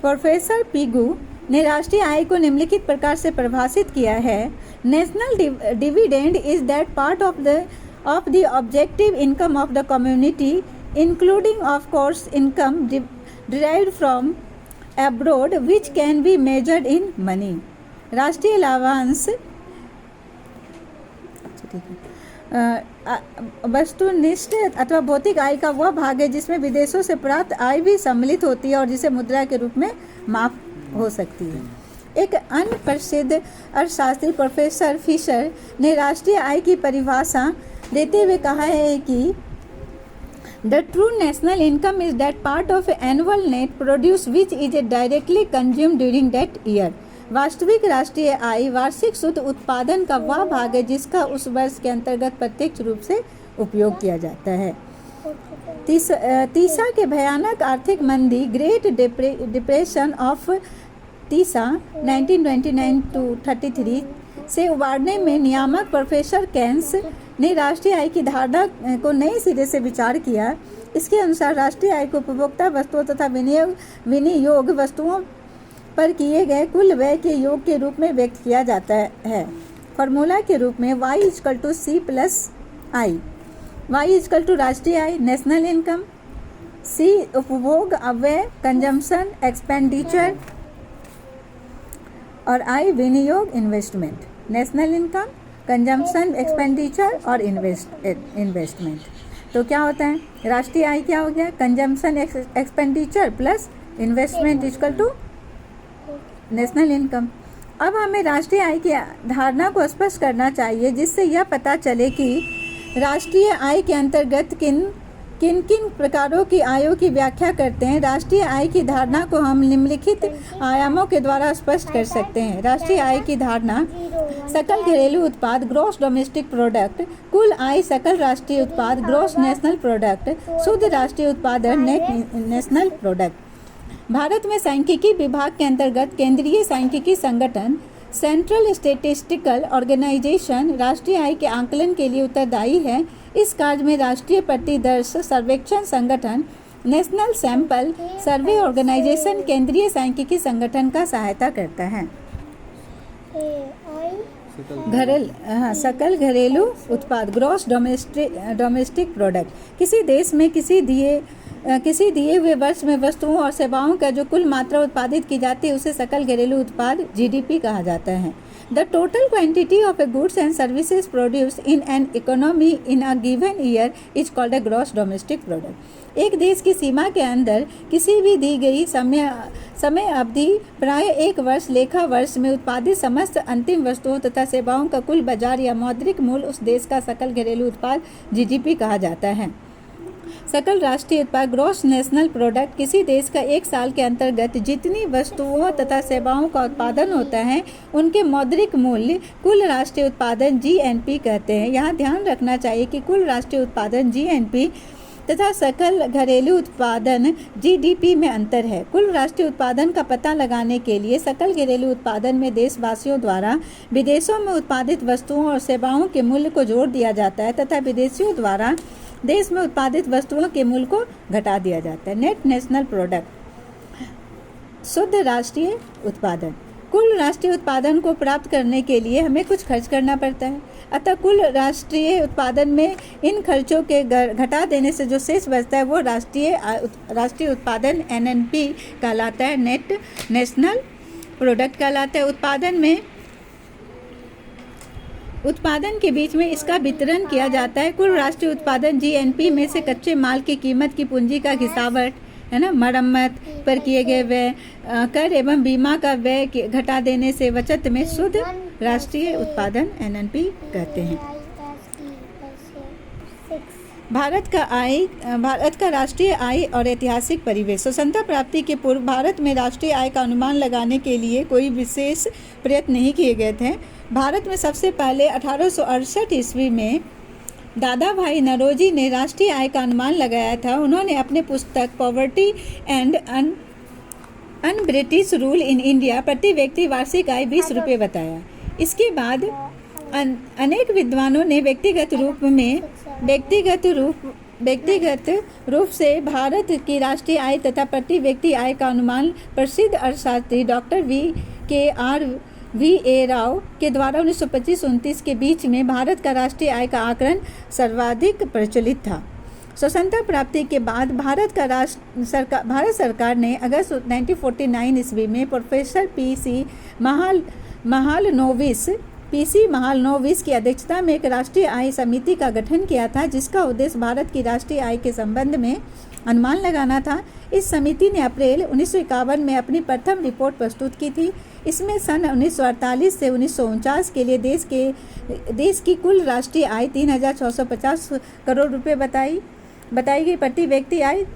Professor Pigou ने राष्ट्रीय आय को निम्नलिखित प्रकार से परिभाषित किया है। National dividend is that part of the objective income of the community including of course income derived from abroad which can be measured in money। राष्ट्रीय लाभांश वस्तुनिष्ठ अथवा भौतिक आय का वह भाग है जिसमें विदेशों से प्राप्त आय भी सम्मिलित होती है और जिसे मुद्रा के रूप में माप हो सकती है। एक अन्य प्रसिद्ध अर्थशास्त्री प्रोफेसर फिशर ने राष्ट्रीय आय की परिभाषा देते हुए कहा है कि The true national income is that part of annual net produce which is directly consumed during that year। वास्तविक राष्ट्रीय आय वार्षिक शुद्ध उत्पादन का वह भाग है जिसका उस वर्ष के अंतर्गत प्रत्यक्ष रूप से उपयोग किया जाता है। तीसा के भयानक आर्थिक मंदी ग्रेट डिप्रेशन ऑफ तीसा 1929-33 से उबारने में नियामक प्रोफेसर केन्स ने राष्ट्रीय आय की धारणा को नए सिरे से विचार किया। इसके अनुसार राष्ट्रीय आय को उपभोक्ता वस्तुओं तथा विनियोग वस्तुओं पर किए गए कुल व्यय के योग के रूप में व्यक्त किया जाता है। फॉर्मूला के रूप में y = c + i। y = राष्ट्रीय आय नेशनल इनकम, c उपभोग अव्यय कंजम्पशन एक्सपेंडिचर और i विनियोग investment. National income, consumption expenditure और इन्वेस्टमेंट। तो क्या होता है राष्ट्रीय आय क्या हो गया consumption expenditure plus investment = national income. अब हमें राष्ट्रीय आय की धारणा को स्पष्ट करना चाहिए जिससे यह पता चले कि राष्ट्रीय आय के अंतर्गत किन किन प्रकारों की आयों की व्याख्या करते हैं। राष्ट्रीय आय की धारणा को हम निम्नलिखित आयामों के द्वारा स्पष्ट कर सकते हैं। राष्ट्रीय आय की धारणा सकल घरेलू उत्पाद ग्रॉस डोमेस्टिक प्रोडक्ट, कुल आय सकल राष्ट्रीय उत्पाद ग्रॉस नेशनल प्रोडक्ट, शुद्ध राष्ट्रीय उत्पादन नेट नेशनल प्रोडक्ट। भारत में सांख्यिकी विभाग के अंतर्गत केंद्रीय सांख्यिकी संगठन सेंट्रल स्टैटिस्टिकल ऑर्गेनाइजेशन राष्ट्रीय आय के आंकलन के लिए उत्तरदायी है। इस कार्य में राष्ट्रीय प्रतिदर्श सर्वेक्षण संगठन नेशनल सैंपल सर्वे ऑर्गेनाइजेशन केंद्रीय सांख्यिकी संगठन का सहायता करता है। सकल घरेलू उत्पाद ग्रॉस डोमेस्टिक प्रोडक्ट किसी देश में किसी दिए हुए वर्ष में वस्तुओं और सेवाओं का जो कुल मात्रा उत्पादित की जाती है उसे सकल घरेलू उत्पाद GDP कहा जाता है। The total quantity of goods and services produced in an economy in a given year is called a gross domestic product। एक देश की सीमा के अंदर किसी भी दी गई समय अवधि प्राय एक वर्ष लेखा वर्ष में उत्पादित समस्त अंतिम वस्तुओं तथा सेवाओं का कुल बाजार या मौद्रिक मूल्य उस देश का सकल घरेलू उत्पाद GDP कहा जाता है। सकल राष्ट्रीय उत्पाद ग्रॉस नेशनल प्रोडक्ट किसी देश का एक साल के अंतर्गत जितनी वस्तुओं तथा सेवाओं का उत्पादन होता है उनके मौद्रिक मूल्य कुल राष्ट्रीय उत्पादन GNP कहते हैं। यहाँ ध्यान रखना चाहिए कि कुल राष्ट्रीय उत्पादन GNP तथा सकल घरेलू उत्पादन GDP में अंतर है। कुल राष्ट्रीय उत्पादन का पता लगाने के लिए सकल घरेलू उत्पादन में देशवासियों द्वारा विदेशों में उत्पादित वस्तुओं और सेवाओं के मूल्य को जोड़ दिया जाता है तथा विदेशियों द्वारा देश में उत्पादित वस्तुओं के मूल्य को घटा दिया जाता है। नेट नेशनल प्रोडक्ट शुद्ध राष्ट्रीय उत्पादन कुल राष्ट्रीय उत्पादन को प्राप्त करने के लिए हमें कुछ खर्च करना पड़ता है, अतः कुल राष्ट्रीय उत्पादन में इन खर्चों के घटा देने से जो शेष बचता है वो राष्ट्रीय उत्पादन NNP कहलाता है, नेट नेशनल प्रोडक्ट कहलाता है। उत्पादन के बीच में इसका वितरण किया जाता है। कुल राष्ट्रीय उत्पादन GNP में से कच्चे माल की कीमत की पूंजी का घिसावट है ना, मरम्मत पर किए गए व्यय, कर एवं बीमा का व्यय घटा देने से बचत में शुद्ध राष्ट्रीय उत्पादन NNP कहते हैं। भारत का राष्ट्रीय आय और ऐतिहासिक परिवेश। स्वतंत्रता प्राप्ति के पूर्व भारत में राष्ट्रीय आय का अनुमान लगाने के लिए कोई विशेष प्रयत्न नहीं किए गए थे। भारत में सबसे पहले 1868 ईस्वी में दादा भाई नौरोजी ने राष्ट्रीय आय का अनुमान लगाया था। उन्होंने अपने पुस्तक poverty and un British rule in India प्रति व्यक्ति वार्षिक आय 20 रुपये बताया। इसके बाद अनेक विद्वानों ने व्यक्तिगत रूप व्यक्तिगत रूप से भारत की राष्ट्रीय आय तथा प्रति व्यक्ति आय का अनुमान प्रसिद्ध अर्थशास्त्री डॉक्टर वी ए राव के द्वारा 1925-29 के बीच में भारत का राष्ट्रीय आय का आकलन सर्वाधिक प्रचलित था। स्वतंत्रता प्राप्ति के बाद भारत सरकार ने अगस्त 1949 ईस्वी में प्रोफेसर पीसी महालनोबिस की अध्यक्षता में एक राष्ट्रीय आय समिति का गठन किया था, जिसका उद्देश्य भारत की राष्ट्रीय आय के संबंध में अनुमान लगाना था। इस समिति ने अप्रैल 1951 में अपनी प्रथम रिपोर्ट प्रस्तुत की थी। इसमें सन 1948 से 1949 के लिए देश की कुल राष्ट्रीय आय 3,650 करोड़ रुपये बताई गई। प्रति व्यक्ति आय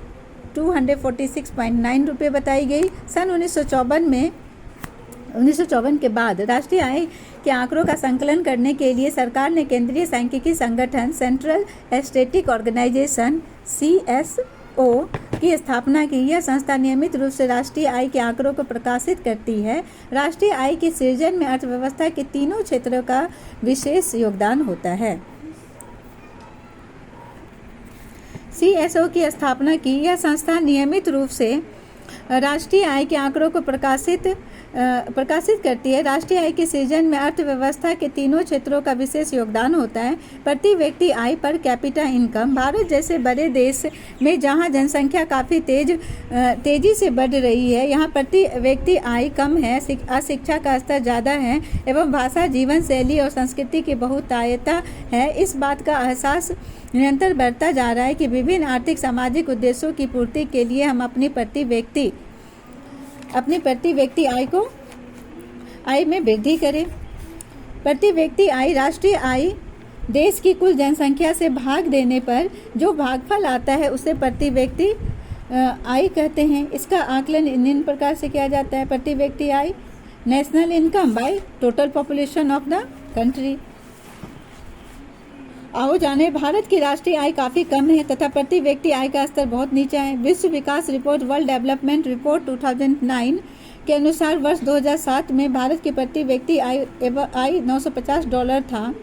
246.9 रुपये बताई गई। सन 1954 के बाद राष्ट्रीय आय के आंकड़ों का संकलन करने के लिए सरकार ने केंद्रीय सांख्यिकी संगठन सेंट्रल स्टैटिस्टिक ऑर्गेनाइजेशन CSO की स्थापना की। यह संस्था नियमित रूप से राष्ट्रीय आय के आंकड़ों को प्रकाशित करती है। राष्ट्रीय आय के सृजन में अर्थव्यवस्था के तीनों क्षेत्रों का विशेष योगदान होता है। CSO की स्थापना की यह संस्था नियमित रूप से राष्ट्रीय आय के आंकड़ों को प्रकाशित करती है। राष्ट्रीय आय के सृजन में अर्थव्यवस्था के तीनों क्षेत्रों का विशेष योगदान होता है। प्रति व्यक्ति आय पर कैपिटा इनकम। भारत जैसे बड़े देश में जहां जनसंख्या काफ़ी तेजी से बढ़ रही है, यहां प्रति व्यक्ति आय कम है, अशिक्षा का स्तर ज़्यादा है एवं भाषा, जीवन शैली और संस्कृति की बहुतायता है। इस बात का एहसास निरंतर बढ़ता जा रहा है कि विभिन्न आर्थिक सामाजिक उद्देश्यों की पूर्ति के लिए हम अपनी प्रति व्यक्ति आय में वृद्धि करें। प्रति व्यक्ति आय राष्ट्रीय आय देश की कुल जनसंख्या से भाग देने पर जो भागफल आता है उसे प्रति व्यक्ति आय कहते हैं। इसका आकलन इन प्रकार से किया जाता है। प्रति व्यक्ति आय national income by total population of the country. आओ जाने भारत की राष्ट्रीय आय काफ़ी कम है तथा प्रति व्यक्ति आय का स्तर बहुत नीचा है। विश्व विकास रिपोर्ट वर्ल्ड डेवलपमेंट रिपोर्ट 2009 के अनुसार वर्ष 2007 में भारत की प्रति व्यक्ति आय $950 था,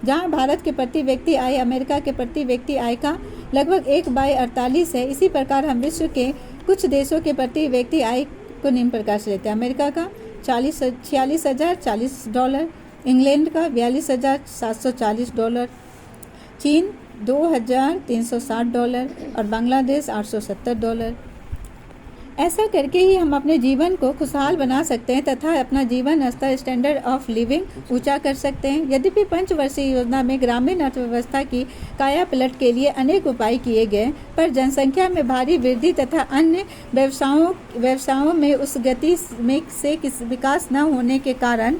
जहां भारत के प्रति व्यक्ति आय अमेरिका के प्रति व्यक्ति आय का लगभग 1/48 है। इसी प्रकार हम विश्व के कुछ देशों के प्रति व्यक्ति आय को निम्न प्रकार से लेते हैं। अमेरिका का $46,040, इंग्लैंड का $42,740, चीन $2,360 और बांग्लादेश $870। ऐसा करके ही हम अपने जीवन को खुशहाल बना सकते हैं तथा अपना जीवन स्तर स्टैंडर्ड ऑफ लिविंग ऊंचा कर सकते हैं। यद्यपि पंचवर्षीय योजना में ग्रामीण अर्थव्यवस्था की काया पलट के लिए अनेक उपाय किए गए, पर जनसंख्या में भारी वृद्धि तथा अन्य व्यवसायों में उस गति में से विकास न होने के कारण